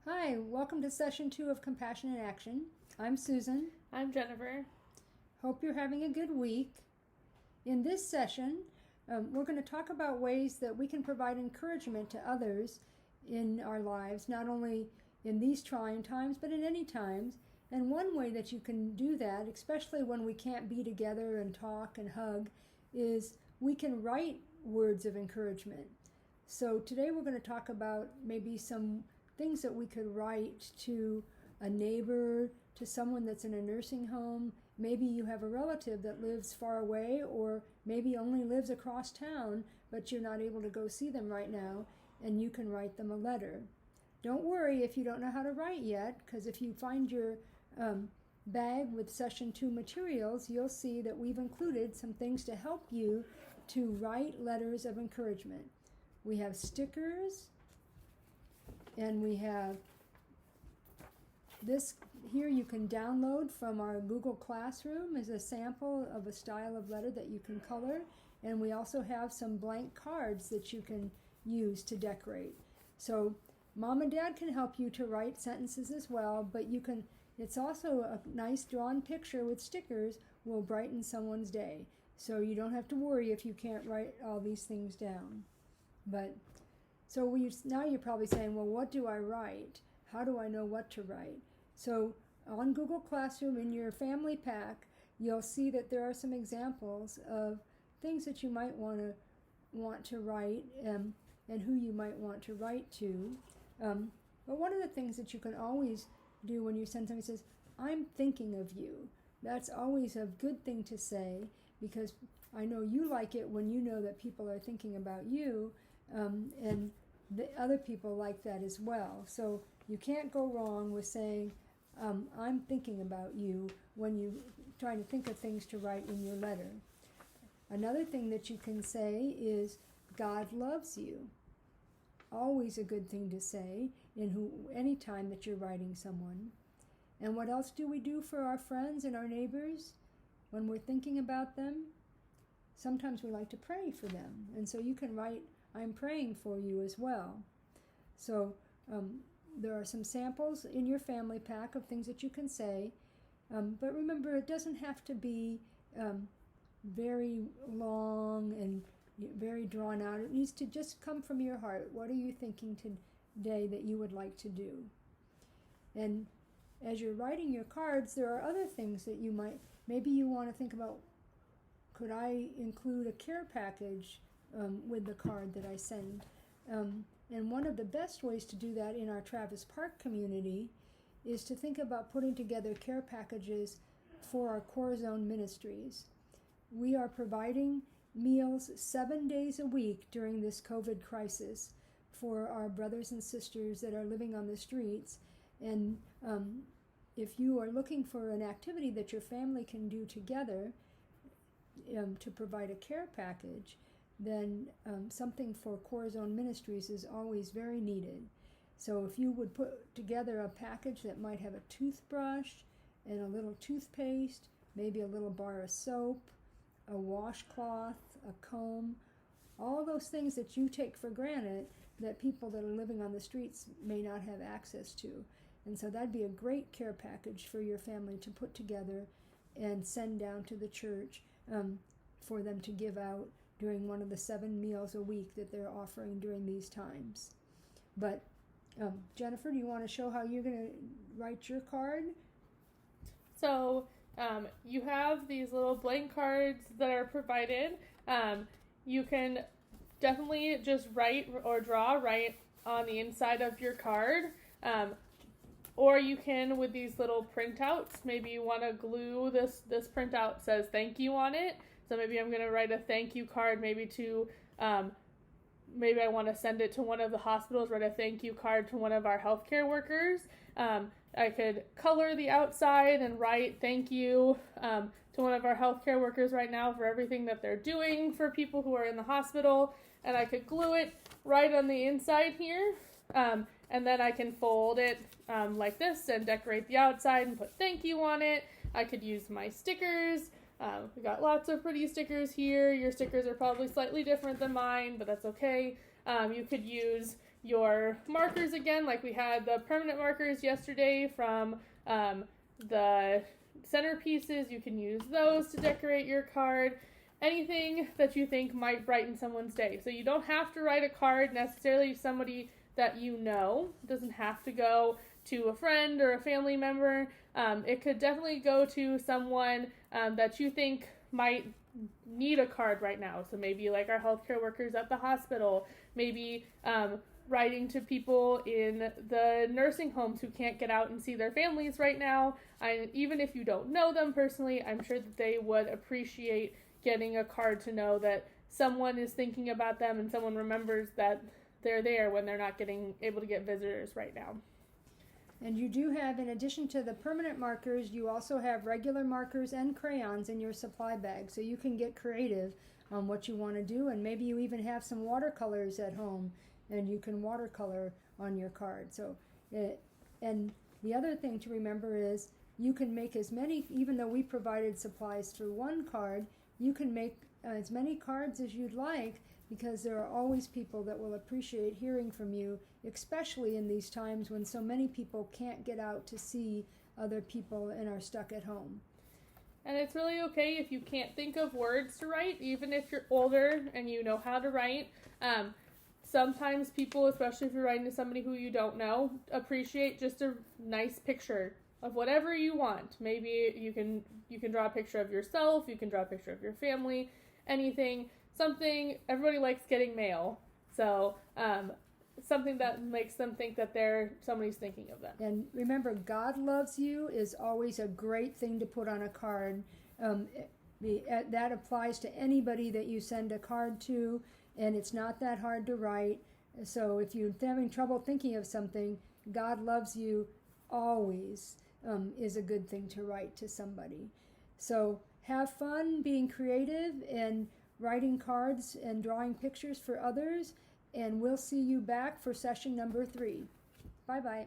Hi, welcome to session 2 of Compassion in Action. I'm Susan. I'm Jennifer. Hope you're having a good week. In this session, we're going to talk about ways that we can provide encouragement to others in our lives, not only in these trying times, but in any times. And one way that you can do that, especially when we can't be together and talk and hug, is we can write words of encouragement. So today we're going to talk about maybe some things that we could write to a neighbor, to someone that's in a nursing home. Maybe you have a relative that lives far away, or maybe only lives across town, but you're not able to go see them right now, and you can write them a letter. Don't worry if you don't know how to write yet, because if you find your bag with session 2 materials, you'll see that we've included some things to help you to write letters of encouragement. We have stickers, and we have this here you can download from our Google Classroom as a sample of a style of letter that you can color. And we also have some blank cards that you can use to decorate. So Mom and Dad can help you to write sentences as well, but it's also a nice drawn picture with stickers will brighten someone's day. So you don't have to worry if you can't write all these things down. Now you're probably saying, well, what do I write? How do I know what to write? So on Google Classroom in your family pack, you'll see that there are some examples of things that you might want to write and who you might want to write to. But one of the things that you can always do when you send something says, I'm thinking of you. That's always a good thing to say, because I know you like it when you know that people are thinking about you, and the other people like that as well. So you can't go wrong with saying, I'm thinking about you when you're trying to think of things to write in your letter. Another thing that you can say is, God loves you. Always a good thing to say any time that you're writing someone. And what else do we do for our friends and our neighbors when we're thinking about them? Sometimes we like to pray for them. And so you can write, I'm praying for you as well. So there are some samples in your family pack of things that you can say. But remember, it doesn't have to be very long and very drawn out. It needs to just come from your heart. What are you thinking today that you would like to do? And as you're writing your cards, there are other things that maybe you want to think about, could I include a care package with the card that I send? And one of the best ways to do that in our Travis Park community is to think about putting together care packages for our Core Zone ministries. We are providing meals 7 days a week during this COVID crisis for our brothers and sisters that are living on the streets. And if you are looking for an activity that your family can do together to provide a care package, then something for Core Zone Ministries is always very needed. So if you would put together a package that might have a toothbrush and a little toothpaste, maybe a little bar of soap, a washcloth, a comb, all those things that you take for granted that people that are living on the streets may not have access to. And so that'd be a great care package for your family to put together and send down to the church for them to give out during one of the 7 meals a week that they're offering during these times. But Jennifer, do you want to show how you're going to write your card? So you have these little blank cards that are provided. You can definitely just write or draw right on the inside of your card. Or you can, with these little printouts, maybe you want to glue this printout says thank you on it. So maybe I'm going to write a thank you card maybe to, maybe I want to send it to one of the hospitals, write a thank you card to one of our healthcare workers. I could color the outside and write thank you to one of our healthcare workers right now for everything that they're doing for people who are in the hospital. And I could glue it right on the inside here. And then I can fold it like this and decorate the outside and put thank you on it. I could use my stickers. We got lots of pretty stickers here. Your stickers are probably slightly different than mine, but that's okay. You could use your markers again, like we had the permanent markers yesterday from the centerpieces. You can use those to decorate your card. Anything that you think might brighten someone's day. So you don't have to write a card necessarily to somebody that you know. It doesn't have to go to a friend or a family member. It could definitely go to someone that you think might need a card right now. So maybe like our healthcare workers at the hospital, maybe writing to people in the nursing homes who can't get out and see their families right now. Even if you don't know them personally, I'm sure that they would appreciate getting a card to know that someone is thinking about them and someone remembers that they're there when they're not able to get visitors right now. And you do have, in addition to the permanent markers, you also have regular markers and crayons in your supply bag. So you can get creative on what you want to do, and maybe you even have some watercolors at home and you can watercolor on your card. So, and the other thing to remember is you can make as many, even though we provided supplies through one card, you can make as many cards as you'd like, because there are always people that will appreciate hearing from you, especially in these times when so many people can't get out to see other people and are stuck at home. And it's really okay if you can't think of words to write, even if you're older and you know how to write. Sometimes people, especially if you're writing to somebody who you don't know, appreciate just a nice picture of whatever you want. Maybe you can draw a picture of yourself, you can draw a picture of your family, anything, something. Everybody likes getting mail, so something that makes them think that somebody's thinking of them. And remember, God loves you is always a great thing to put on a card. That applies to anybody that you send a card to, and it's not that hard to write. So if you're having trouble thinking of something, God loves you always is a good thing to write to somebody. So have fun being creative and writing cards and drawing pictures for others, and we'll see you back for session number 3. Bye-bye.